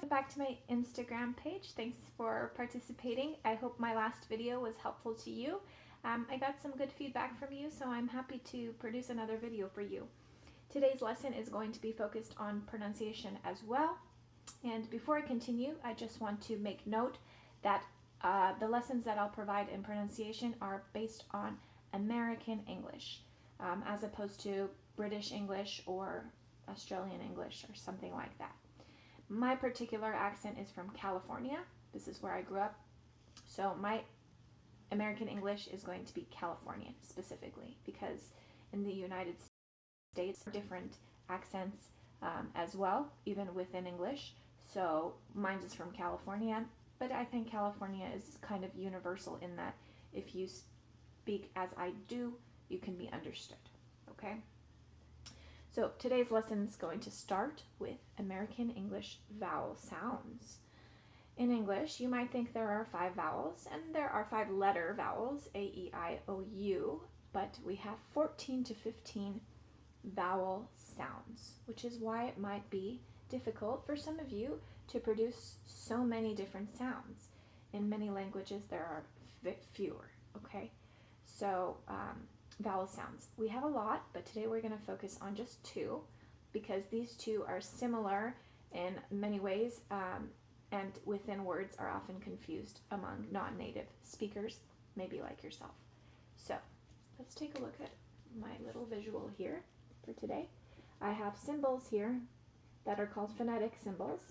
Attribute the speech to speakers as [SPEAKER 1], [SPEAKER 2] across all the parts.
[SPEAKER 1] Back to my Instagram page. Thanks for participating. I hope my last video was helpful to you. I got some good feedback from you, so I'm happy to produce another video for you. Today's lesson is going to be focused on pronunciation as well. And before I continue, I just want to make note that the lessons that I'll provide in pronunciation are based on American English, as opposed to British English or Australian English or something like that. My particular accent is from California. This is where I grew up. So my American English is going to be Californian specifically, because in the United States, different accents as well, even within English. So mine is from California, but I think California is kind of universal in that if you speak as I do, you can be understood, okay? So today's lesson is going to start with American English vowel sounds. In English, you might think there are 5 vowels, and there are 5 letter vowels, A, E, I, O, U, but we have 14 to 15 vowel sounds, which is why it might be difficult for some of you to produce so many different sounds. In many languages, there are fewer, okay? So, vowel sounds. We have a lot, but today we're going to focus on just 2 because these 2 are similar in many ways and within words are often confused among non-native speakers, maybe like yourself. So let's take a look at my little visual here for today. I have symbols here that are called phonetic symbols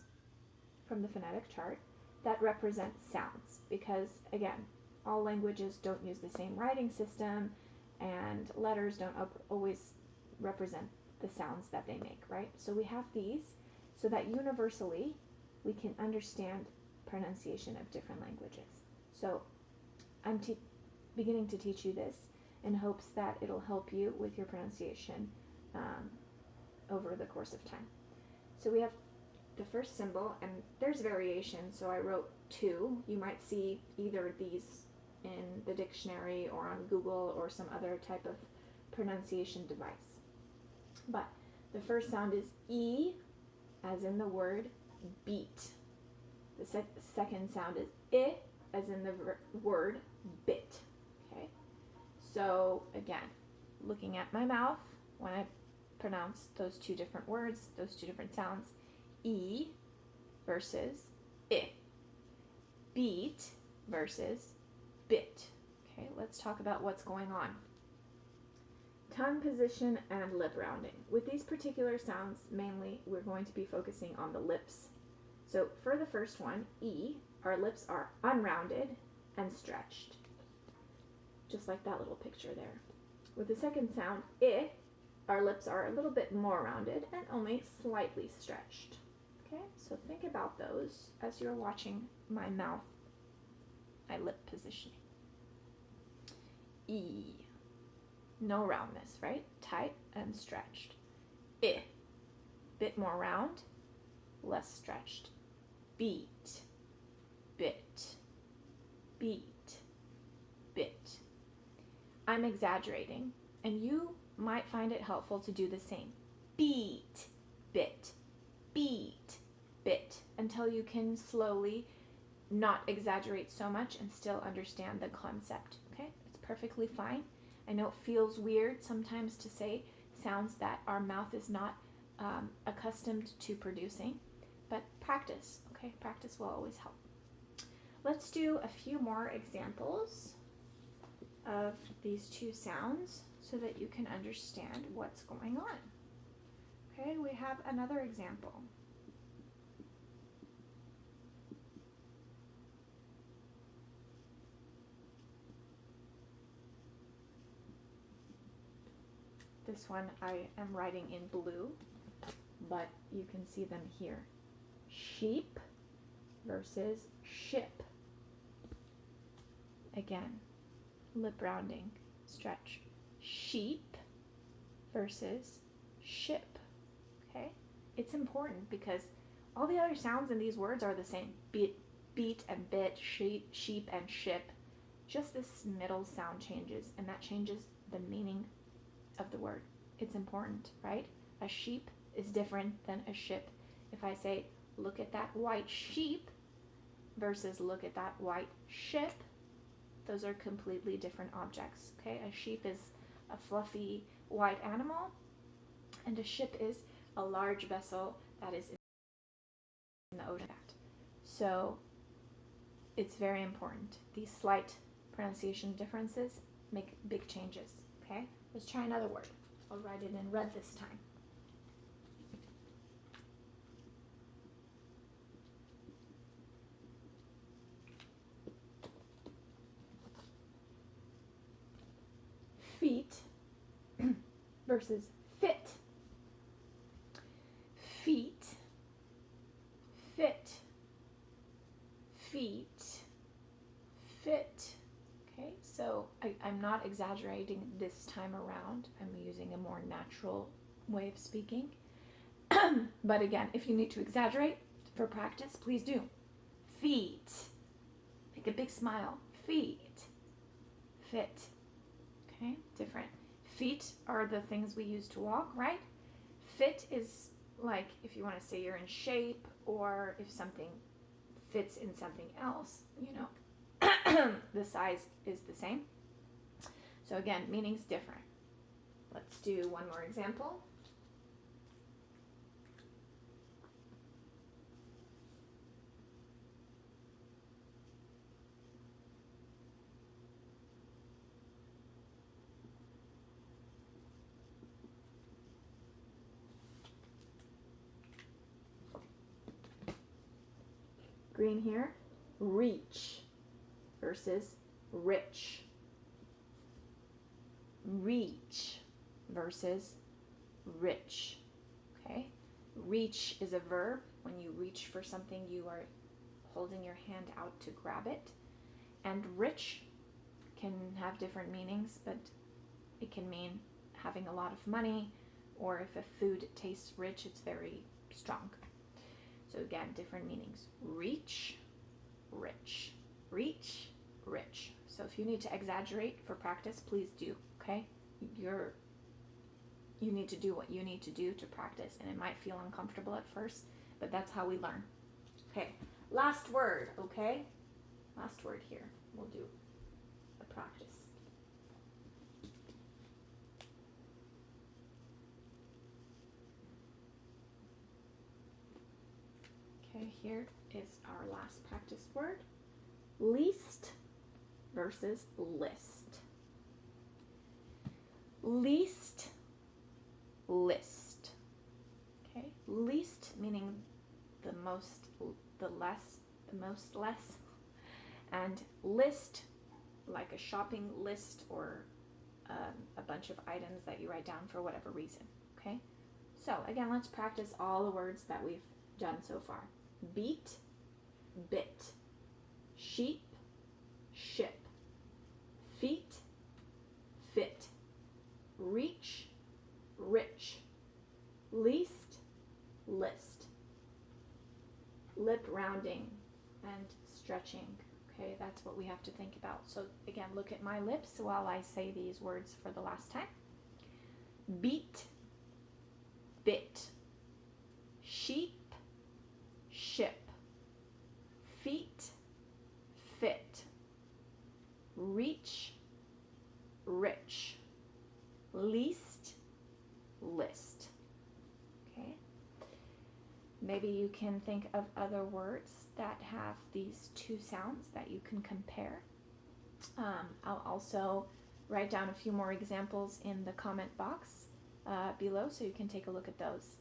[SPEAKER 1] from the phonetic chart that represent sounds because, again, all languages don't use the same writing system, and letters don't always represent the sounds that they make, right? So we have these so that universally we can understand pronunciation of different languages. So I'm beginning to teach you this in hopes that it'll help you with your pronunciation over the course of time. So we have the first symbol, and there's variation, so I wrote 2. You might see either of these in the dictionary or on Google or some other type of pronunciation device. But the first sound is E, as in the word beat. The second sound is I, as in the word bit. Okay. So again, looking at my mouth when I pronounce those 2 different words, those 2 different sounds, E versus I, beat versus bit. Okay, let's talk about what's going on. Tongue position and lip rounding. With these particular sounds, mainly we're going to be focusing on the lips. So for the first one, E, our lips are unrounded and stretched, just like that little picture there. With the second sound, I, our lips are a little bit more rounded and only slightly stretched. Okay, so think about those as you're watching my mouth, my lip positioning. E, no roundness, right? Tight and stretched. I, bit more round, less stretched. Beat, bit, beat, bit. I'm exaggerating, and you might find it helpful to do the same. Beat, bit, beat, bit, until you can slowly not exaggerate so much and still understand the concept, okay? It's perfectly fine. I know it feels weird sometimes to say sounds that our mouth is not accustomed to producing, but practice, okay? Practice will always help. Let's do a few more examples of these 2 sounds so that you can understand what's going on. Okay, we have another example. This one I am writing in blue, but you can see them here. Sheep versus ship. Again, lip rounding, stretch. Sheep versus ship. Okay? It's important because all the other sounds in these words are the same. Beat and bit, sheep and ship. Just this middle sound changes, and that changes the meaning of the word. It's important, right? A sheep is different than a ship. If I say look at that white sheep versus look at that white ship. Those are completely different objects, okay? A sheep is a fluffy white animal, and a ship is a large vessel that is in the ocean. So it's very important. These slight pronunciation differences make big changes, okay? Let's try another word. I'll write it in red this time. Feet versus fit. Feet, fit, feet, fit. Okay, so I'm not exaggerating this time around. I'm using a more natural way of speaking. But again, if you need to exaggerate for practice, please do. Feet. Make a big smile. Feet. Fit. Okay, different. Feet are the things we use to walk, right? Fit is like if you want to say you're in shape, or if something fits in something else, you know, the size is the same. So again, meaning's different. Let's do one more example. Green here, reach versus rich. Reach versus rich. Okay? Reach is a verb. When you reach for something, you are holding your hand out to grab it. And rich can have different meanings, but it can mean having a lot of money, or if a food tastes rich, it's very strong. So again, different meanings. Reach, rich. Reach, rich. So if you need to exaggerate for practice, please do, okay? You need to do what you need to do to practice, and it might feel uncomfortable at first, but that's how we learn. Okay, last word, okay? Last word here. We'll do a practice. Okay, here is our last practice word. Least versus list. Least, list. Okay, least meaning the most, the less, the most less. And list, like a shopping list, or a bunch of items that you write down for whatever reason. Okay, so again, let's practice all the words that we've done so far. Beat, bit, sheep, ship, feet, fit, reach, rich, least, list, lip rounding and stretching. Okay, that's what we have to think about. So again, look at my lips while I say these words for the last time. Beat, bit, sheep, ship, feet, fit, reach, rich, least, list. Okay. Maybe you can think of other words that have these two sounds that you can compare. I'll also write down a few more examples in the comment box below, so you can take a look at those.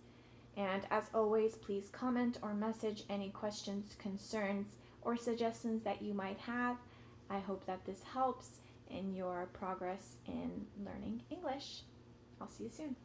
[SPEAKER 1] And as always, please comment or message any questions, concerns, or suggestions that you might have. I hope that this helps in your progress in learning English. I'll see you soon.